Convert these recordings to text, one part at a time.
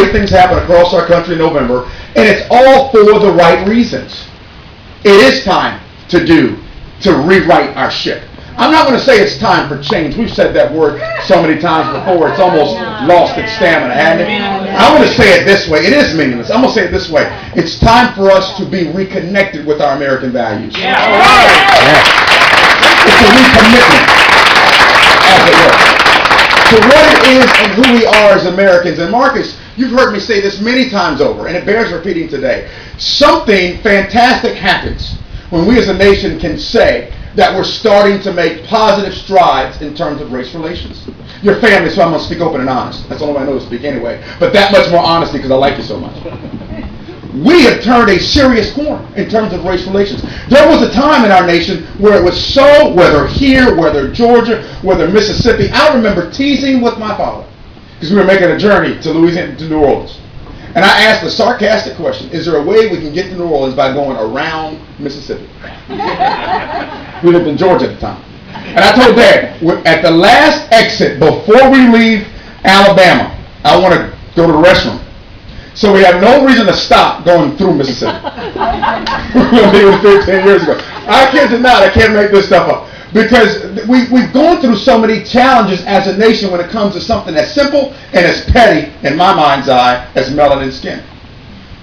great things happen across our country in November, and it's all for the right reasons. It is time to rewrite our ship. I'm not going to say it's time for change. We've said that word so many times before, it's almost lost its stamina, hasn't it? I'm going to say it this way. It is meaningless. I'm going to say it this way. It's time for us to be reconnected with our American values. Yeah. It's a recommitment, as it were, to what it is and who we are as Americans. And Marcus, you've heard me say this many times over, and it bears repeating today. Something fantastic happens when we as a nation can say that we're starting to make positive strides in terms of race relations. Your family, so I'm going to speak open and honest. That's the only way I know to speak anyway. But that much more honesty because I like you so much. We have turned a serious corner in terms of race relations. There was a time in our nation where it was so, whether here, whether Georgia, whether Mississippi, I remember teasing with my father because we were making a journey to Louisiana, to New Orleans. And I asked the sarcastic question, is there a way we can get to New Orleans by going around Mississippi? We lived in Georgia at the time. And I told Dad, at the last exit before we leave Alabama, I want to go to the restroom. So we have no reason to stop going through Mississippi. It was 15 years ago. I kid you not, I can't make this stuff up. Because we've gone through so many challenges as a nation when it comes to something as simple and as petty, in my mind's eye, as melanin skin.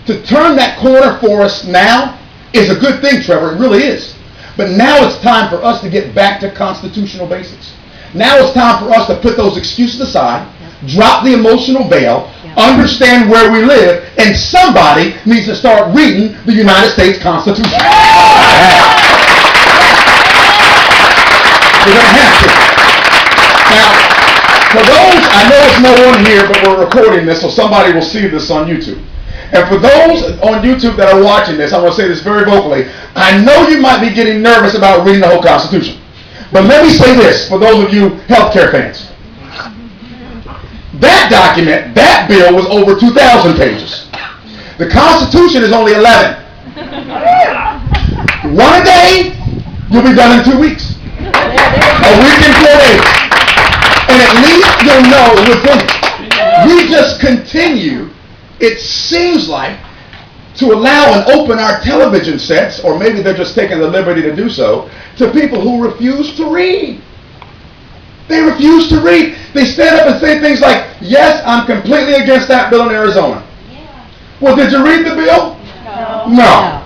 To turn that corner for us now is a good thing, Trevor. It really is. But now it's time for us to get back to constitutional basics. Now it's time for us to put those excuses aside, drop the emotional veil, understand where we live, and somebody needs to start reading the United States Constitution. We're going to have to. Now, for those, I know it's no one here, but we're recording this, so somebody will see this on YouTube. And for those on YouTube that are watching this, I'm going to say this very vocally. I know you might be getting nervous about reading the whole Constitution. But let me say this for those of you healthcare fans. That document, that bill was over 2,000 pages. The Constitution is only 11. One a day, you'll be done in 2 weeks. A week and 4 days. And at least you'll know we're finished. We just continue, it seems like, to allow and open our television sets, or maybe they're just taking the liberty to do so, to people who refuse to read. They refuse to read. They stand up and say things like, yes, I'm completely against that bill in Arizona. Yeah. Well, did you read the bill? No.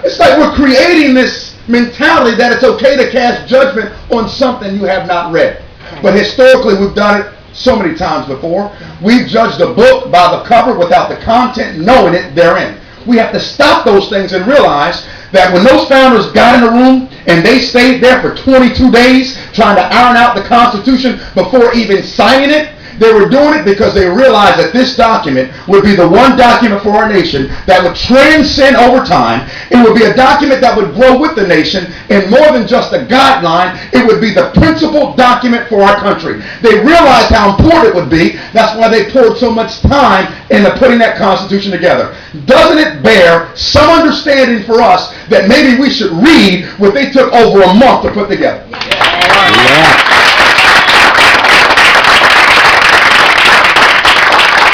It's like we're creating this mentality that it's okay to cast judgment on something you have not read. But historically, we've done it so many times before. We've judged a book by the cover without the content, knowing it therein. We have to stop those things and realize that when those founders got in the room and they stayed there for 22 days trying to iron out the Constitution before even signing it, they were doing it because they realized that this document would be the one document for our nation that would transcend over time. It would be a document that would grow with the nation, and more than just a guideline, it would be the principal document for our country. They realized how important it would be. That's why they poured so much time into putting that Constitution together. Doesn't it bear some understanding for us that maybe we should read what they took over a month to put together? Yeah.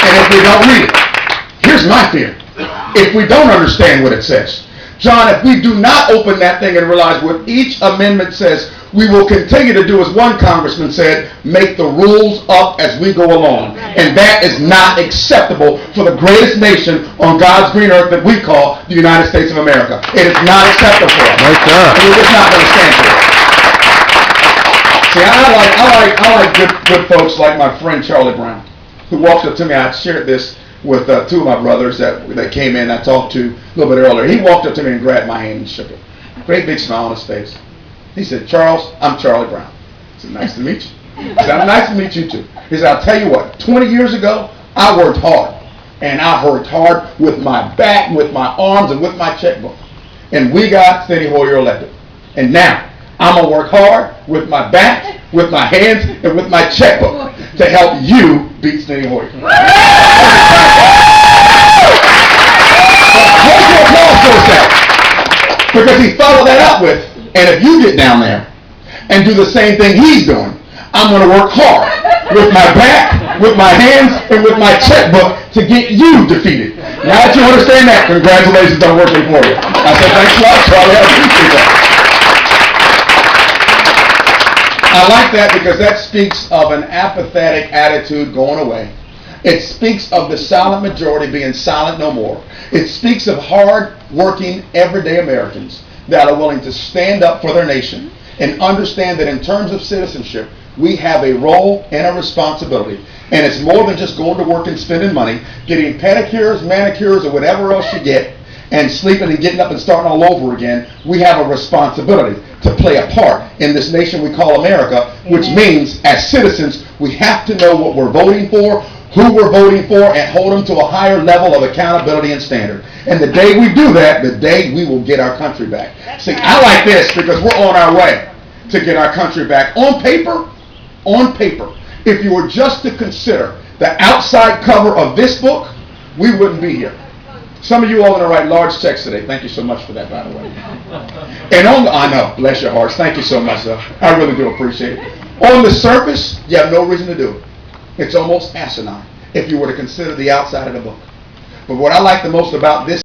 And if we don't read it, here's my fear. If we don't understand what it says, John, if we do not open that thing and realize what each amendment says, we will continue to do, as one congressman said, make the rules up as we go along. And that is not acceptable for the greatest nation on God's green earth that we call the United States of America. It is not acceptable for us. And we're just not going to stand for it. See, I like good folks like my friend Charlie Brown, who walked up to me. I shared this with two of my brothers that came in. I talked to a little bit earlier. He walked up to me and grabbed my hand and shook it. Great big smile on his face. He said, Charles, I'm Charlie Brown. I said, nice to meet you. He said, nice to meet you too. He said, I'll tell you what, 20 years ago, I worked hard. And I worked hard with my back, with my arms, and with my checkbook. And we got Steny Hoyer elected. And now, I'm going to work hard with my back, with my hands, and with my checkbook to help you beat Steny Hoyer. Hold your applause for a second. Because he followed that up with, and if you get down there and do the same thing he's doing, I'm going to work hard with my back, with my hands and with my checkbook to get you defeated. Now that you understand that, congratulations on working for you. I said, thanks a lot, Charlie. I appreciate that. I like that because that speaks of an apathetic attitude going away. It speaks of the silent majority being silent no more. It speaks of hard-working, everyday Americans that are willing to stand up for their nation and understand that in terms of citizenship, we have a role and a responsibility. And it's more than just going to work and spending money, getting pedicures, manicures, or whatever else you get, and sleeping and getting up and starting all over again. We have a responsibility to play a part in this nation we call America, which means as citizens, we have to know what we're voting for, who we're voting for, and hold them to a higher level of accountability and standard. And the day we do that, the day we will get our country back. See, I like this because we're on our way to get our country back. On paper, if you were just to consider the outside cover of this book, we wouldn't be here. Some of you all are going to write large checks today. Thank you so much for that, by the way. And I know, bless your hearts. Thank you so much, sir. I really do appreciate it. On the surface, you have no reason to do it. It's almost asinine if you were to consider the outside of the book. But what I like the most about this